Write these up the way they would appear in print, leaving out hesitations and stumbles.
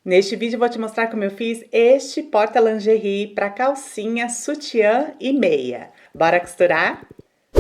Neste vídeo eu vou te mostrar como eu fiz este porta-lingerie para calcinha, sutiã e meia. Bora costurar?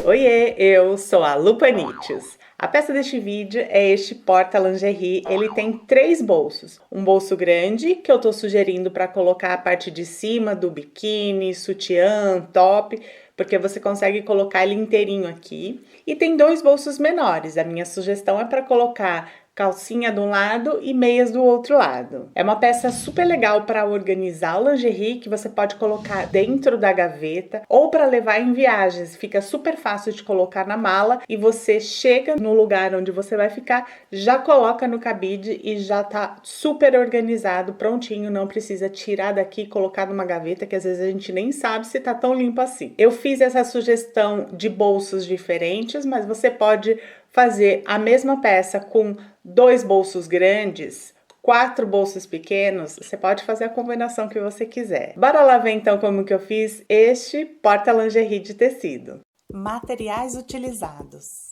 Oiê, eu sou a Lu Panichos. A peça deste vídeo é este porta-lingerie. Ele tem 3 bolsos. Um bolso grande, que eu tô sugerindo para colocar a parte de cima do biquíni, sutiã, top, porque você consegue colocar ele inteirinho aqui. E tem 2 bolsos menores. A minha sugestão é para colocar calcinha de um lado e meias do outro lado. É uma peça super legal para organizar o lingerie que você pode colocar dentro da gaveta ou para levar em viagens. Fica super fácil de colocar na mala e você chega no lugar onde você vai ficar, já coloca no cabide e já tá super organizado, prontinho, não precisa tirar daqui e colocar numa gaveta que às vezes a gente nem sabe se tá tão limpo assim. Eu fiz essa sugestão de bolsos diferentes, mas você pode fazer a mesma peça com 2 bolsos grandes, 4 bolsos pequenos, você pode fazer a combinação que você quiser. Bora lá ver então como que eu fiz este porta-lingerie de tecido. Materiais utilizados.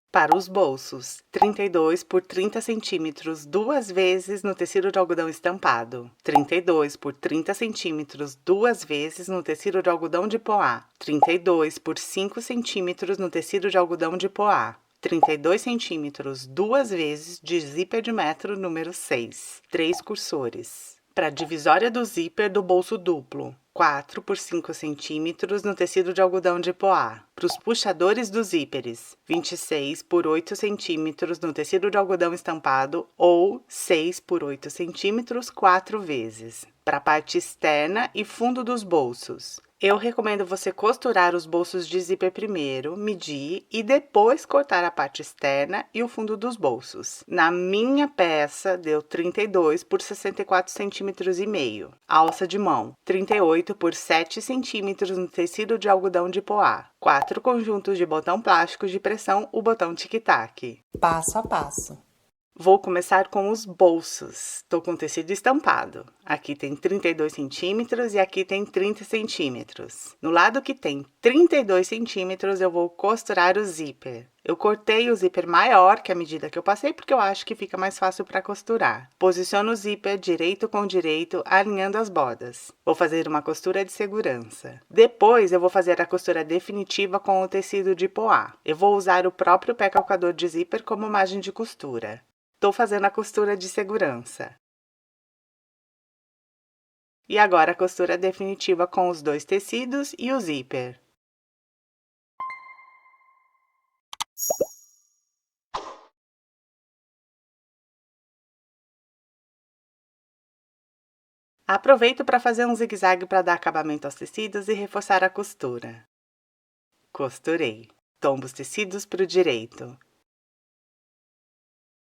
Para os bolsos, 32 por 30 centímetros, 2 vezes no tecido de algodão estampado. 32 por 30 centímetros, 2 vezes no tecido de algodão de poá. 32 por 5 centímetros no tecido de algodão de poá. 32 centímetros, 2 vezes de zíper de metro número 6. 3 cursores. Para a divisória do zíper do bolso duplo. 4 por 5 centímetros no tecido de algodão de poá. Para os puxadores dos zíperes, 26 por 8 centímetros no tecido de algodão estampado ou 6 por 8 centímetros 4 vezes. Para a parte externa e fundo dos bolsos, eu recomendo você costurar os bolsos de zíper primeiro, medir e depois cortar a parte externa e o fundo dos bolsos. Na minha peça, deu 32 por 64 centímetros e meio. Alça de mão, 38 por 7 centímetros no tecido de algodão de poá. 4 conjuntos de botão plástico de pressão, o botão tic-tac. Passo a passo. Vou começar com os bolsos. Estou com tecido estampado. Aqui tem 32 centímetros e aqui tem 30 centímetros. No lado que tem 32 centímetros, eu vou costurar o zíper. Eu cortei o zíper maior que a medida que eu passei, porque eu acho que fica mais fácil para costurar. Posiciono o zíper direito com direito, alinhando as bordas. Vou fazer uma costura de segurança. Depois, eu vou fazer a costura definitiva com o tecido de poá. Eu vou usar o próprio pé calcador de zíper como margem de costura. Estou fazendo a costura de segurança. E agora a costura definitiva com os 2 tecidos e o zíper. Aproveito para fazer um zigue-zague para dar acabamento aos tecidos e reforçar a costura. Costurei. Tombo os tecidos para o direito.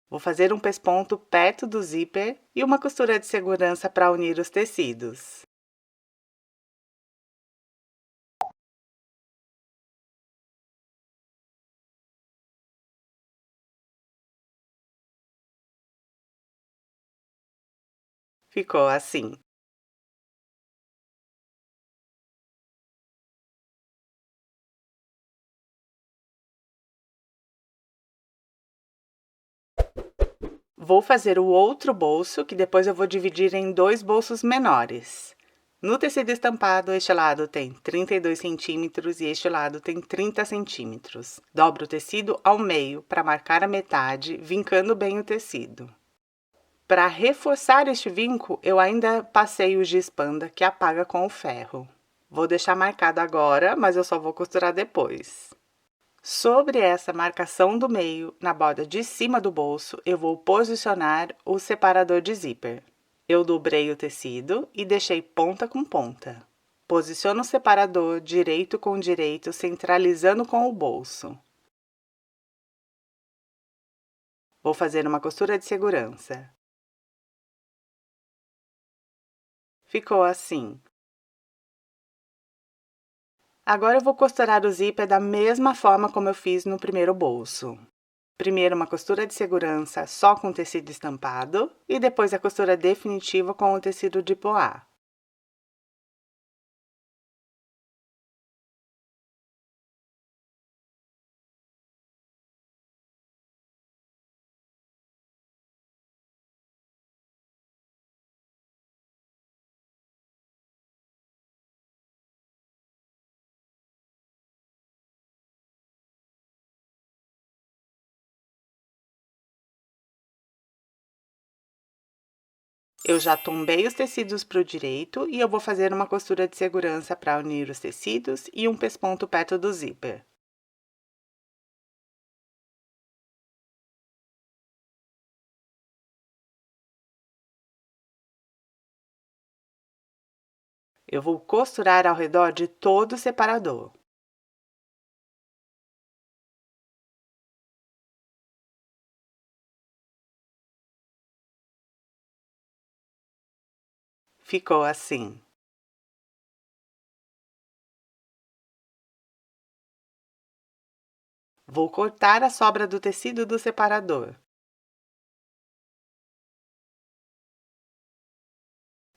Vou fazer um pesponto perto do zíper e uma costura de segurança para unir os tecidos. Ficou assim. Vou fazer o outro bolso, que depois eu vou dividir em 2 bolsos menores. No tecido estampado, este lado tem 32 centímetros e este lado tem 30 centímetros. Dobro o tecido ao meio para marcar a metade, vincando bem o tecido. Para reforçar este vinco, eu ainda passei o giz panda que apaga com o ferro. Vou deixar marcado agora, mas eu só vou costurar depois. Sobre essa marcação do meio, na borda de cima do bolso, eu vou posicionar o separador de zíper. Eu dobrei o tecido e deixei ponta com ponta. Posiciono o separador direito com direito, centralizando com o bolso. Vou fazer uma costura de segurança. Ficou assim. Agora eu vou costurar o zíper da mesma forma como eu fiz no primeiro bolso. Primeiro uma costura de segurança só com tecido estampado e depois a costura definitiva com o tecido de poá. Eu já tombei os tecidos para o direito e eu vou fazer uma costura de segurança para unir os tecidos e um pesponto perto do zíper. Eu vou costurar ao redor de todo o separador. Ficou assim. Vou cortar a sobra do tecido do separador.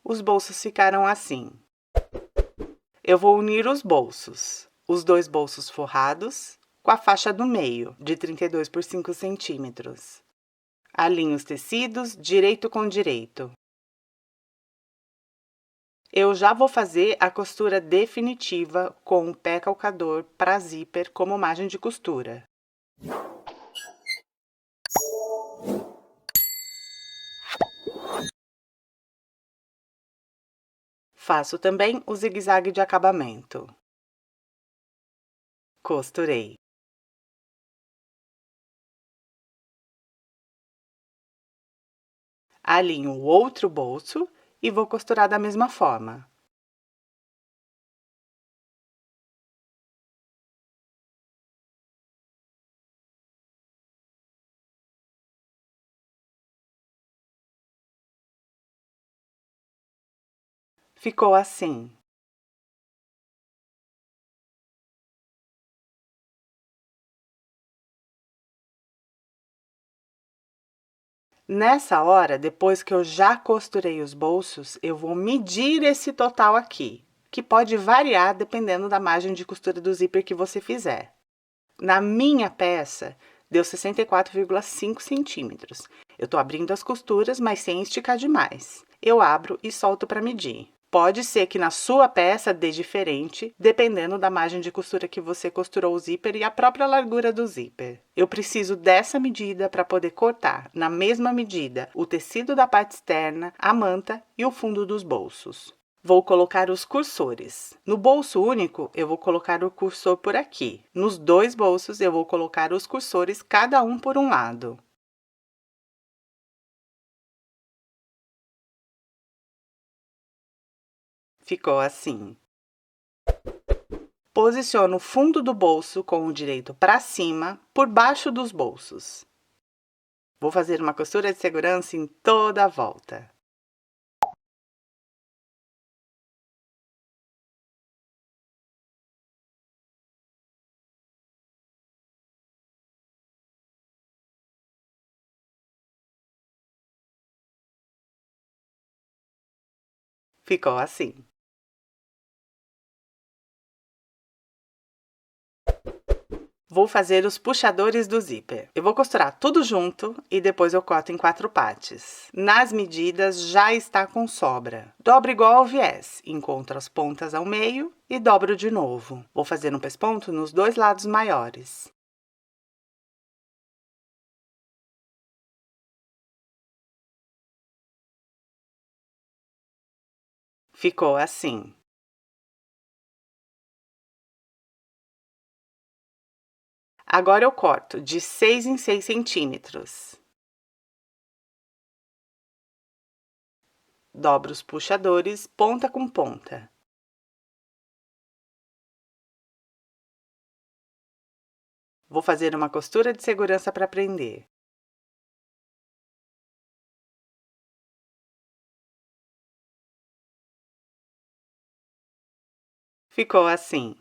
Os bolsos ficaram assim. Eu vou unir os bolsos, os dois bolsos forrados, com a faixa do meio, de 32 por 5 centímetros. Alinho os tecidos direito com direito. Eu já vou fazer a costura definitiva com o pé calcador para zíper como margem de costura. Faço também o zigue-zague de acabamento. Costurei. Alinho o outro bolso e vou costurar da mesma forma. Ficou assim. Nessa hora, depois que eu já costurei os bolsos, eu vou medir esse total aqui, que pode variar dependendo da margem de costura do zíper que você fizer. Na minha peça, deu 64,5 centímetros. Eu tô abrindo as costuras, mas sem esticar demais. Eu abro e solto para medir. Pode ser que na sua peça dê diferente, dependendo da margem de costura que você costurou o zíper e a própria largura do zíper. Eu preciso dessa medida para poder cortar, na mesma medida, o tecido da parte externa, a manta e o fundo dos bolsos. Vou colocar os cursores. No bolso único, eu vou colocar o cursor por aqui. Nos dois bolsos, eu vou colocar os cursores, cada um por um lado. Ficou assim. Posiciono o fundo do bolso com o direito para cima, por baixo dos bolsos. Vou fazer uma costura de segurança em toda a volta. Ficou assim. Vou fazer os puxadores do zíper. Eu vou costurar tudo junto e depois eu corto em 4 partes. Nas medidas já está com sobra. Dobro igual ao viés, encontro as pontas ao meio e dobro de novo. Vou fazer um pesponto nos dois lados maiores. Ficou assim. Agora eu corto de 6 em 6 centímetros. Dobro os puxadores ponta com ponta. Vou fazer uma costura de segurança para prender. Ficou assim.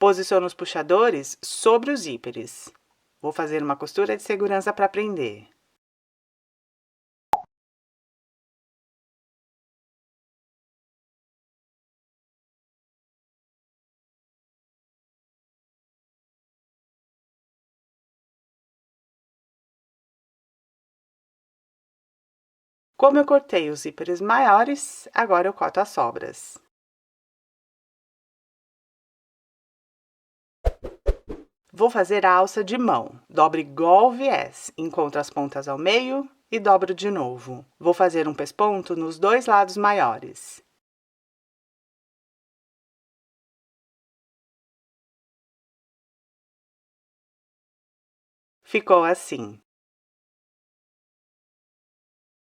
Posiciono os puxadores sobre os zíperes. Vou fazer uma costura de segurança para prender. Como eu cortei os zíperes maiores, agora eu corto as sobras. Vou fazer a alça de mão. Dobro igual o viés, encontro as pontas ao meio e dobro de novo. Vou fazer um pesponto nos dois lados maiores. Ficou assim.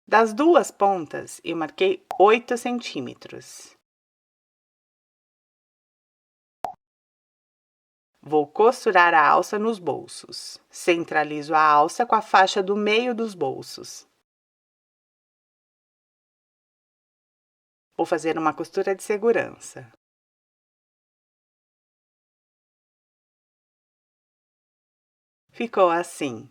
Das duas pontas, eu marquei 8 centímetros. Vou costurar a alça nos bolsos. Centralizo a alça com a faixa do meio dos bolsos. Vou fazer uma costura de segurança. Ficou assim.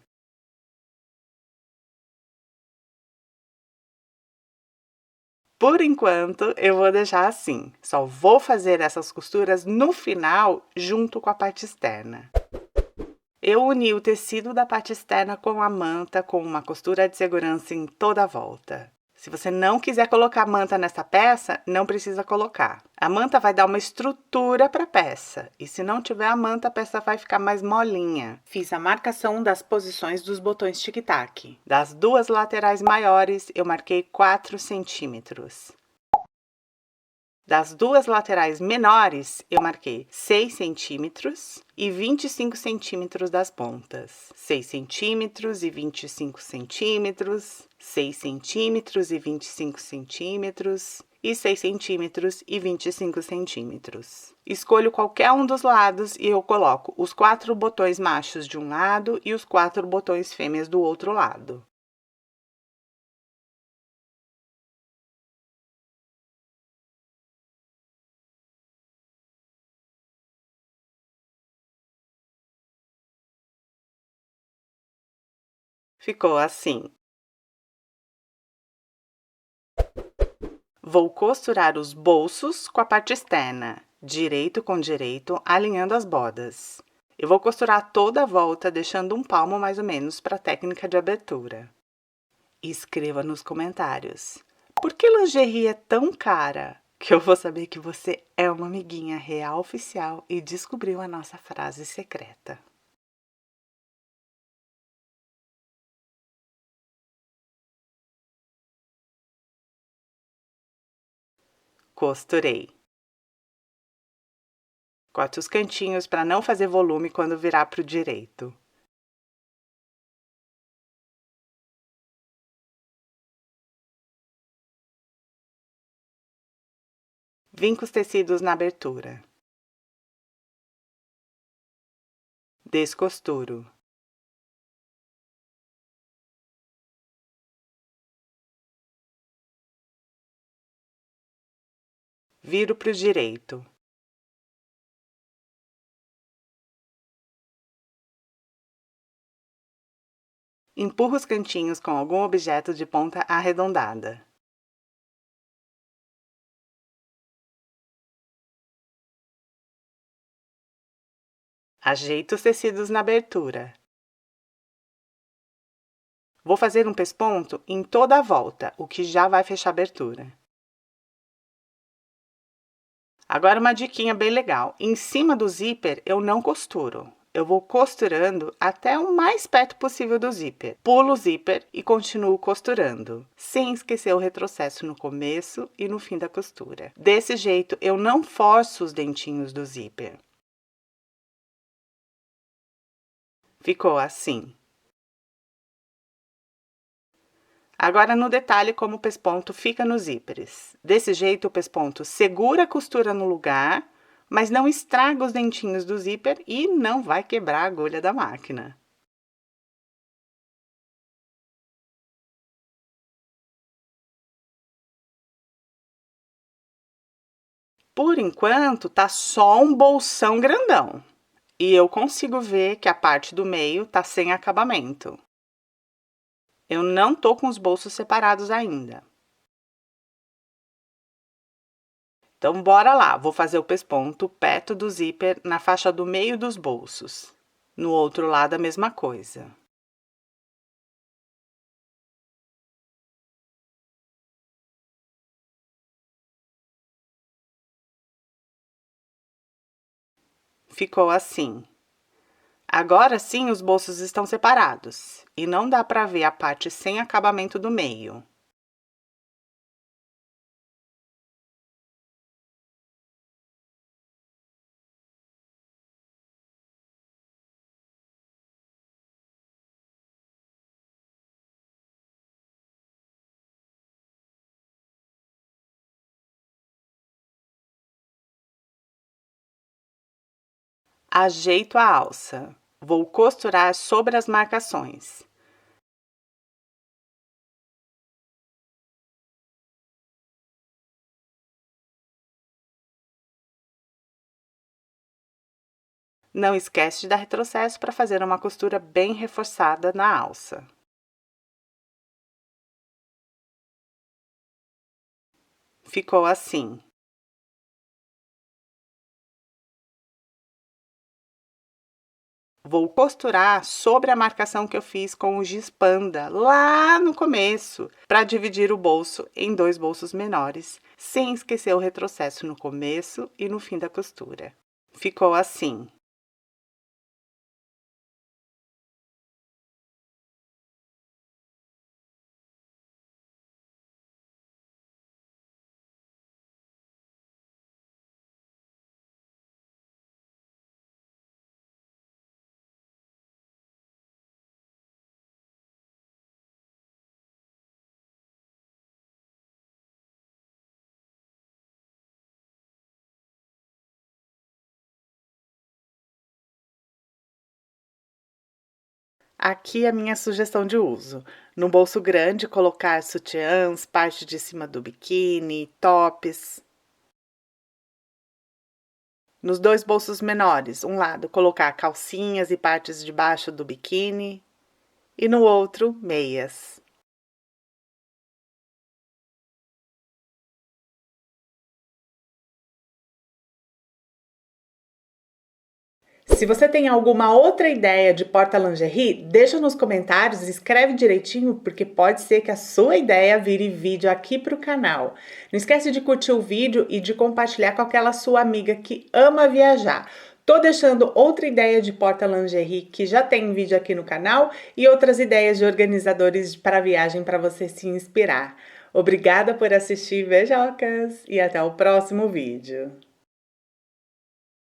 Por enquanto, eu vou deixar assim. Só vou fazer essas costuras no final, junto com a parte externa. Eu uni o tecido da parte externa com a manta com uma costura de segurança em toda a volta. Se você não quiser colocar manta nessa peça, não precisa colocar. A manta vai dar uma estrutura para a peça, e se não tiver a manta, a peça vai ficar mais molinha. Fiz a marcação das posições dos botões tic-tac. Das duas laterais maiores, eu marquei 4 centímetros. Das duas laterais menores, eu marquei 6 centímetros e 25 centímetros das pontas. 6 centímetros e 25 centímetros, 6 centímetros e 25 centímetros e 6 centímetros e 25 centímetros. Escolho qualquer um dos lados e eu coloco os 4 botões machos de um lado e os 4 botões fêmeas do outro lado. Ficou assim. Vou costurar os bolsos com a parte externa, direito com direito, alinhando as bordas. Eu vou costurar toda a volta, deixando um palmo mais ou menos para a técnica de abertura. Escreva nos comentários. Por que lingerie é tão cara? Que eu vou saber que você é uma amiguinha real oficial e descobriu a nossa frase secreta. Costurei. Corte os cantinhos para não fazer volume quando virar para o direito. Vinco os tecidos na abertura. Descosturo. Viro para o direito. Empurro os cantinhos com algum objeto de ponta arredondada. Ajeito os tecidos na abertura. Vou fazer um pesponto em toda a volta, o que já vai fechar a abertura. Agora uma diquinha bem legal. Em cima do zíper eu não costuro. Eu vou costurando até o mais perto possível do zíper. Pulo o zíper e continuo costurando, sem esquecer o retrocesso no começo e no fim da costura. Desse jeito eu não forço os dentinhos do zíper. Ficou assim. Agora no detalhe como o pesponto fica nos zíperes. Desse jeito o pesponto segura a costura no lugar, mas não estraga os dentinhos do zíper e não vai quebrar a agulha da máquina. Por enquanto tá só um bolsão grandão. E eu consigo ver que a parte do meio tá sem acabamento. Eu não tô com os bolsos separados ainda. Então, bora lá. Vou fazer o pesponto perto do zíper na faixa do meio dos bolsos. No outro lado, a mesma coisa. Ficou assim. Agora sim os bolsos estão separados e não dá para ver a parte sem acabamento do meio. Ajeito a alça. Vou costurar sobre as marcações. Não esquece de dar retrocesso para fazer uma costura bem reforçada na alça. Ficou assim. Vou costurar sobre a marcação que eu fiz com o giz panda lá no começo, para dividir o bolso em 2 bolsos menores, sem esquecer o retrocesso no começo e no fim da costura. Ficou assim. Aqui a minha sugestão de uso. No bolso grande, colocar sutiãs, parte de cima do biquíni, tops. Nos 2 bolsos menores, um lado colocar calcinhas e partes de baixo do biquíni e no outro, meias. Se você tem alguma outra ideia de porta-lingerie, deixa nos comentários e escreve direitinho, porque pode ser que a sua ideia vire vídeo aqui para o canal. Não esquece de curtir o vídeo e de compartilhar com aquela sua amiga que ama viajar. Tô deixando outra ideia de porta-lingerie que já tem vídeo aqui no canal e outras ideias de organizadores para viagem para você se inspirar. Obrigada por assistir, beijocas, e até o próximo vídeo.